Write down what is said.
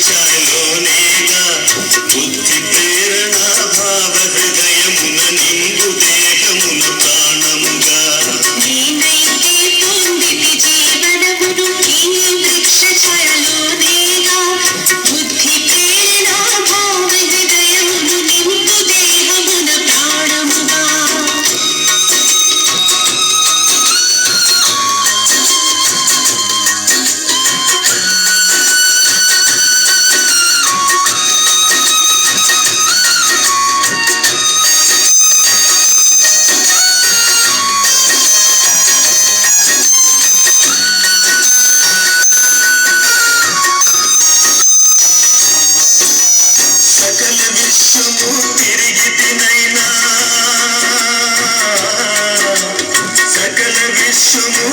ఛాయలోనేగా బుద్ధి ప్రేరణ భావ హృదయమున నిండు దేహమున ప్రాణముగా నేనైతే పొందితి జీవనమును ఈ వృక్ష ఛాయలోనేగా బుద్ధి ప్రేరణ భావ హృదయమును నిండు దేహమున ప్రాణముగా సకల విశ్వము తిరిగి తినైనా సకల విశ్వము